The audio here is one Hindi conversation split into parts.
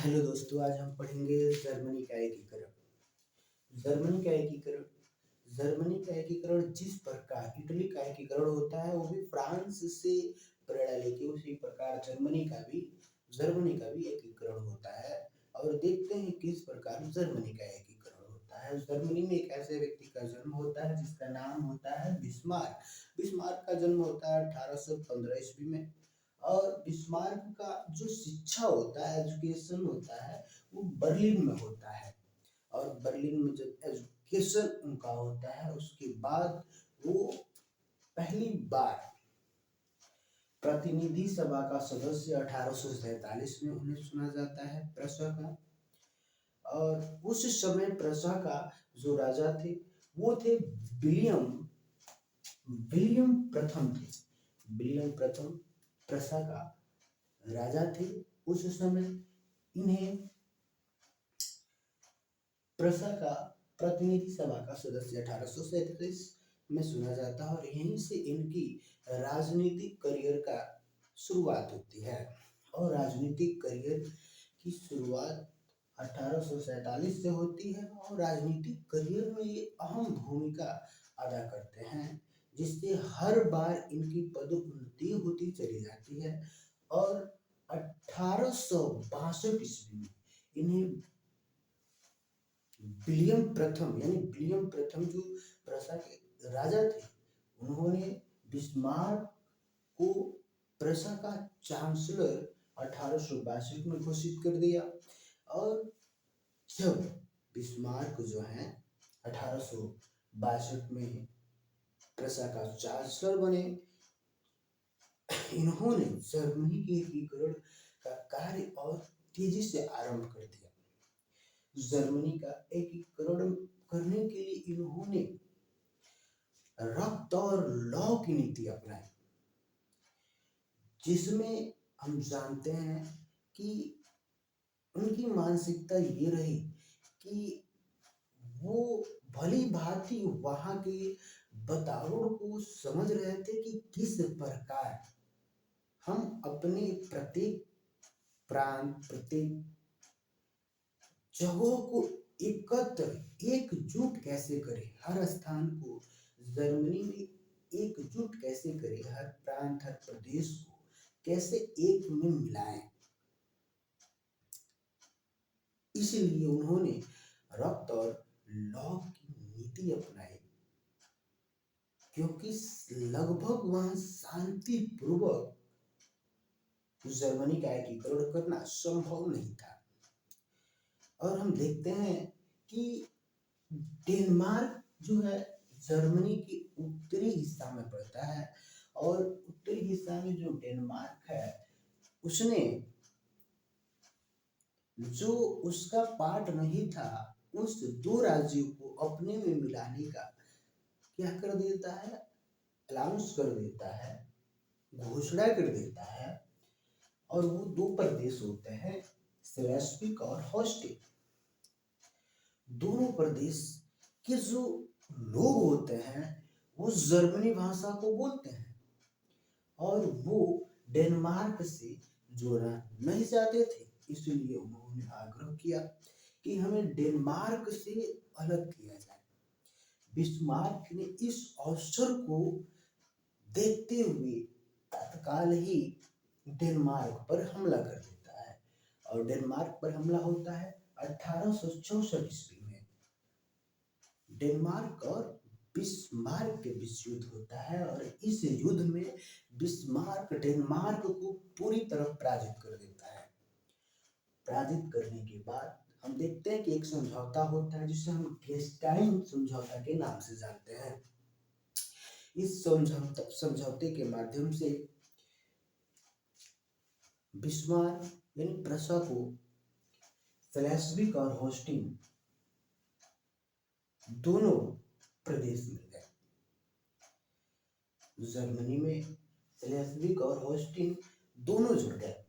हेलो दोस्तों, आज हम पढ़ेंगे जर्मनी का एकीकरण। जर्मनी का एकीकरण जर्मनी का एकीकरण जिस प्रकार इटली का एकीकरण होता है वो भी फ्रांस से प्रेरणा लेके उसी प्रकार जर्मनी का भी एकीकरण होता है। और देखते हैं किस प्रकार जर्मनी का एकीकरण होता है। जर्मनी में एक ऐसे व्यक्ति का जन्म होता है जिसका नाम होता है बिस्मार्क। बिस्मार्क का जन्म होता है 1815 ईस्वी में। और बिस्मार्क का जो शिक्षा होता है, एजुकेशन होता है, वो बर्लिन में होता है। और बर्लिन में जब एजुकेशन उनका होता है उसके बाद वो पहली बार प्रतिनिधि सभा का सदस्य 1847 में उन्हें चुना जाता है, प्रशा का। और उस समय प्रशा का जो राजा थे वो थे विलियम विलियम प्रथम थे। विलियम प्रथम प्रशा का राजा थे उस समय। इन्हें प्रशा का प्रतिनिधि सभा का सदस्य 1837 में चुना जाता है और यहीं से इनकी राजनीतिक करियर का शुरुआत होती है। और राजनीतिक करियर की शुरुआत 1847 से होती है और राजनीतिक करियर में ये अहम भूमिका अदा करते हैं, जिससे हर बार इनकी पदोन्नति होती चली जाती है। और 1862 ईस्वी में इन्हें विलियम प्रथम जो प्रशा के राजा थे, उन्होंने बिस्मार्क को प्रशा का चांसलर 1862 में घोषित कर दिया। और जब बिस्मार्क जो है 1862 में प्रशा का चांसलर बने, इन्होंने जर्मनी के एकीकरण का कार्य और तेजी से आरंभ कर दिया। जर्मनी का एकीकरण करने के लिए इन्होंने रक्त और लौ की नीति अपनाई, जिसमें हम जानते हैं कि उनकी मानसिकता ये रही कि वो भली भांति वहां के वातावरण को समझ रहे थे कि किस प्रकार हम अपने प्रत्येक प्रांत, प्रत्येक जगहों को एकत्र एकजुट कैसे करें, हर स्थान को जर्मनी में एकजुट कैसे करें, हर प्रांत, हर प्रदेश को कैसे एक में मिलाएं। इसलिए उन्होंने रक्त और लौ की नीति अपनाई, क्योंकि लगभग वहां शांतिपूर्वक जर्मनी का एकीकरण करना संभव नहीं था। और हम देखते हैं कि डेनमार्क जो है जर्मनी के उत्तरी हिस्सा में पड़ता है। और उत्तरी हिस्सा में जो डेनमार्क है उसने जो उसका पार्ट नहीं था उस दो राज्यों को अपने में मिलाने का क्या कर देता है, अनाउंस कर देता है, घोषणा कर देता है। और वो दो प्रदेश होते हैं, स्लेस्विक और होस्टेन। दोनों प्रदेश के जो लोग होते हैं वो जर्मनी भाषा को बोलते हैं और वो डेनमार्क से जुड़ना नहीं चाहते थे। इसलिए उन्होंने आग्रह किया कि हमें डेनमार्क से अलग किया जाए। बिस्मार्क ने इस अवसर को देखते हुए तत्काल ही डेनमार्क पर हमला कर देता है। और डेनमार्क पर हमला होता है 1864 ईस्वी में। डेनमार्क और बिस्मार्क के बीच युद्ध होता है और इस युद्ध में बिस्मार्क डेनमार्क को पूरी तरह पराजित कर देता है। पराजित करने के बाद हम देखते हैं कि एक समझौता होता है जिसे हम गेस्टाइन समझौता के नाम से जानते हैं। इस समझौते के माध्यम से बिस्मार्क यानी प्रशा को स्लेस्विक और होस्टिन दोनों प्रदेश मिल गए। जर्मनी में स्लेस्विक और होस्टिन दोनों जुड़ गए।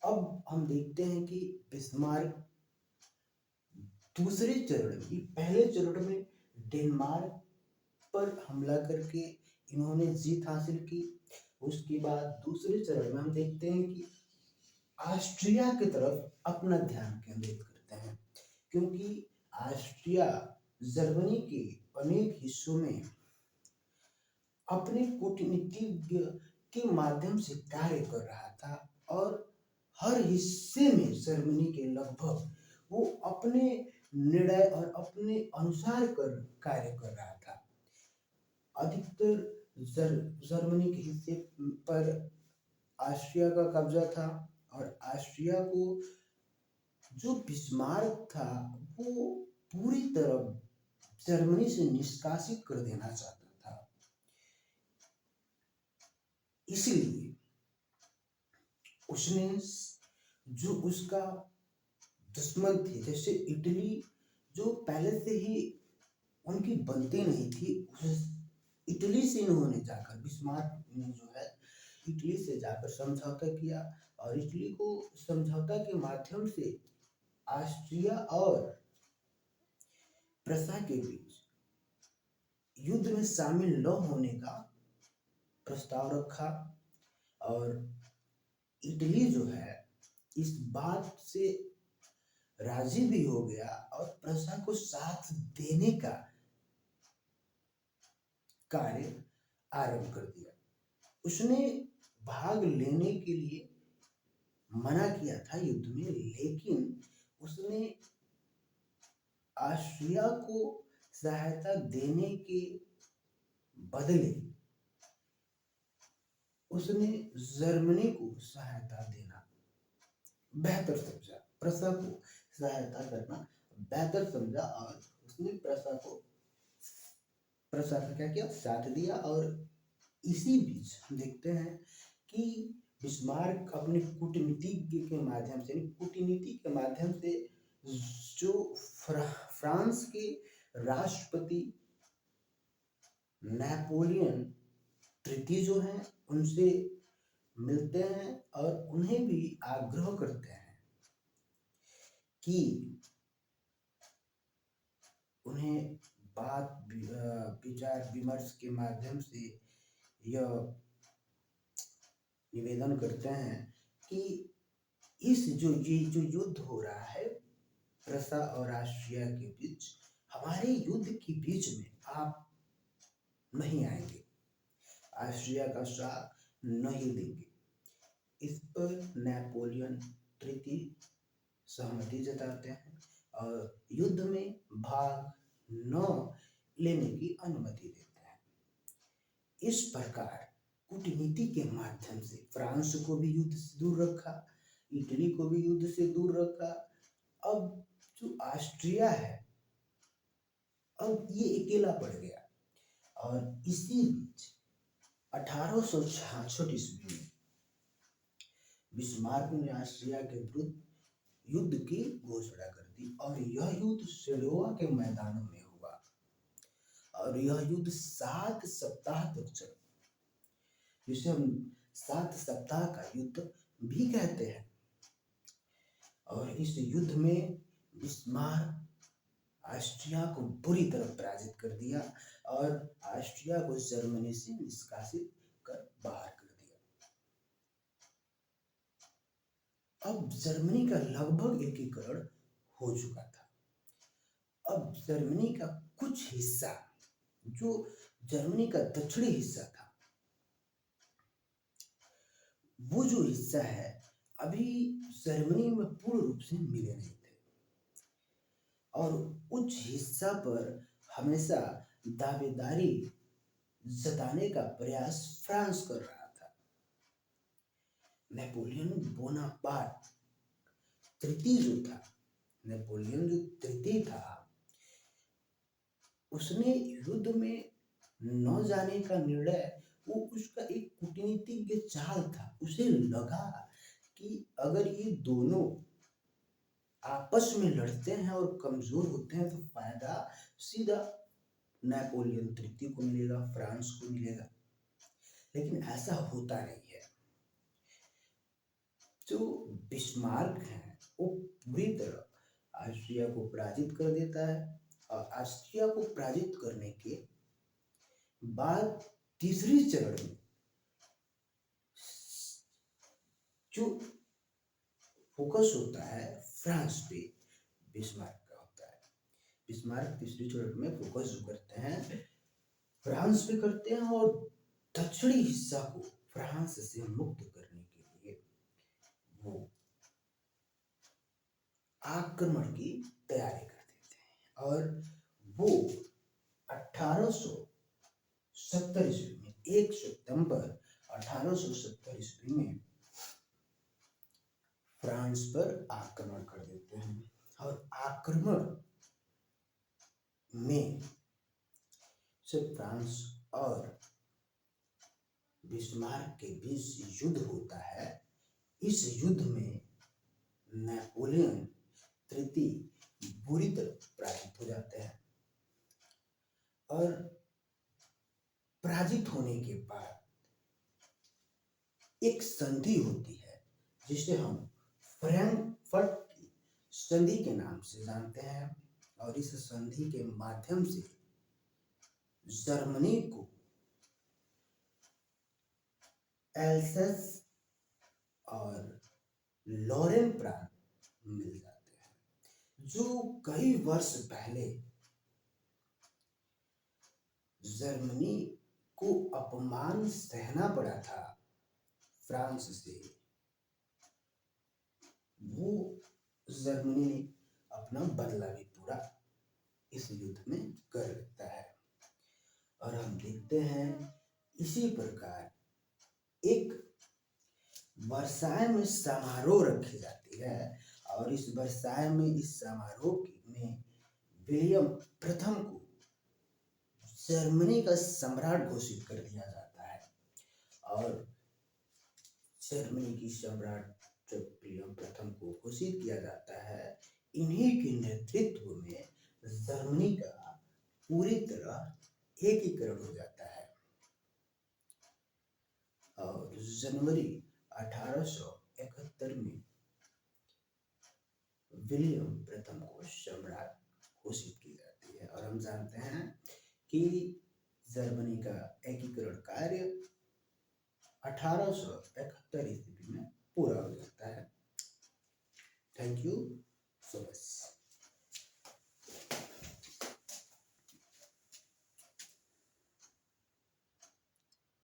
अब हम देखते हैं कि बिस्मार्क दूसरे चरण में, पहले चरण में डेनमार्क पर हमला करके इन्होंने जीत हासिल की। उसके बाद दूसरे चरण में हम देखते हैं कि ऑस्ट्रिया की तरफ अपना ध्यान केंद्रित करते हैं, क्योंकि ऑस्ट्रिया जर्मनी के अनेक हिस्सों में अपने कूटनीतिज्ञ के माध्यम से कार्य कर रहा था, और हर हिस्से में जर्मनी के लगभग वो अपने निर्णय और अपने अनुसार कर कार्य कर रहा था। अधिकतर जर्मनी के हिस्से पर ऑस्ट्रिया का कब्जा था, और ऑस्ट्रिया को जो बिस्मार्क था वो पूरी तरह जर्मनी से निष्कासित कर देना चाहता था। इसलिए उसने जो उसका दुश्मन थे, जैसे इटली, जो पहले से ही उनकी बनती नहीं थी, उस इटली से इन्होंने जाकर, बिस्मार्क ने जो है इटली से जाकर समझौता किया, और इटली को समझौता के माध्यम से ऑस्ट्रिया और प्रसा के बीच युद्ध में शामिल न होने का प्रस्ताव रखा, और इटली जो है इस बात से राजी भी हो गया और प्रसा को साथ देने का कार्य आरंभ कर दिया। उसने भाग लेने के लिए मना किया था युद्ध में, लेकिन उसने ऑस्ट्रिया को सहायता देने के बदले उसने जर्मनी को सहायता देना बेहतर समझा, प्रसा को सहायता करना बेहतर समझा, और उसने प्रसा का क्या किया, साथ दिया। और इसी बीच हम देखते हैं कि बिस्मार्क अपने कूटनीतिज्ञ के माध्यम से, कूटनीति के माध्यम से जो फ्रांस के राष्ट्रपति नेपोलियन तृतीय जो हैं उनसे मिलते हैं, और उन्हें भी आग्रह करते हैं कि उन्हें बात विचार विमर्श के माध्यम से यह निवेदन करते हैं कि इस ये जो युद्ध हो रहा है प्रसा और ऑस्ट्रिया के बीच, हमारे युद्ध के बीच में आप नहीं आएंगे, ऑस्ट्रिया का साथ नहीं देंगे। इस पर नेपोलियन तृतीय सहमति जताते हैं और युद्ध में भाग न लेने की अनुमति देते हैं। इस प्रकार कूटनीति के माध्यम से फ्रांस को भी युद्ध से दूर रखा, इटली को भी युद्ध से दूर रखा। अब जो ऑस्ट्रिया है, अब ये अकेला पड़ गया, और इसी बीच 1866 ईस्वी में बिस्मार्क ने ऑस्ट्रिया के विरुद्ध युद्ध की घोषणा कर दी, और यह युद्ध सेडोवा के मैदानों में हुआ, और यह युद्ध 7 सप्ताह तक चला, जिसे हम 7 सप्ताह का युद्ध भी कहते हैं। और इस युद्ध में बिस्मार्क ऑस्ट्रिया को बुरी तरह पराजित कर दिया, और ऑस्ट्रिया को जर्मनी से निष्कासित कर बाहर कर दिया। अब जर्मनी का लगभग एकीकरण हो चुका था। अब जर्मनी का कुछ हिस्सा, जो जर्मनी का दक्षिणी हिस्सा था, वो जो हिस्सा है अभी जर्मनी में पूर्ण रूप से मिले नहीं थे, और उच्च हिस्सा पर हमेशा दावेदारी जताने का प्रयास फ्रांस कर रहा था। नेपोलियन बोनापार्ट तृतीय जो था, नेपोलियन जो तृतीय था, उसने युद्ध में न जाने का निर्णय, वो उसका एक कूटनीतिज्ञ चाल था। उसे लगा कि अगर ये दोनों आपस में लड़ते हैं और कमजोर होते हैं तो फायदा सीधा नेपोलियन तृतीय को मिलेगा, फ्रांस को मिलेगा। लेकिन ऐसा होता नहीं है। जो बिस्मार्क है वो पूरी तरह ऑस्ट्रिया को पराजित कर देता है, और ऑस्ट्रिया को पराजित करने के बाद तीसरी चरण में जो फोकस होता है फ्रांस पे, बिस्मार्क का होता है। बिस्मार्क तीसरी चरण में फोकस जो करते हैं फ्रांस पे करते हैं और दक्षिणी हिस्सा को फ्रांस से मुक्त करने के लिए वो आक्रमण की तैयारी कर देते हैं। और वो 1870 ईस्वी में 1 सितंबर 1870 ईस्वी में फ्रांस पर आक्रमण कर देते हैं। और आक्रमण में से फ्रांस और बिस्मार्क के बीच युद्ध होता है। इस युद्ध में नेपोलियन तृतीय बुरी तरह पराजित हो जाते हैं और पराजित होने के बाद एक संधि होती है जिसे हम फ्रैंकफर्ट की संधि के नाम से जानते हैं। और इस संधि के माध्यम से जर्मनी को एल्सेस और लॉरेन प्रांत मिल जाते हैं, जो कई वर्ष पहले जर्मनी को अपमान सहना पड़ा था फ्रांस से। वो जर्मनी ने अपना बदला भी पूरा इस युद्ध में कर लेता है। और हम देखते हैं इसी प्रकार एक वर्साय में समारोह रखी जाती है। और इस वर्साय में इस समारोह में विलियम प्रथम को जर्मनी का सम्राट घोषित कर दिया जाता है। और जर्मनी की सम्राट जब विलियम प्रथम को घोषित किया जाता है, इन्हीं के नेतृत्व में जर्मनी का पूरी तरह एकीकरण हो जाता है। और जनवरी 1871 में विलियम प्रथम को सम्राट घोषित की जाती है। और हम जानते हैं कि जर्मनी का एकीकरण कार्य 1871 ईस्वी में पूरा हो जाता है।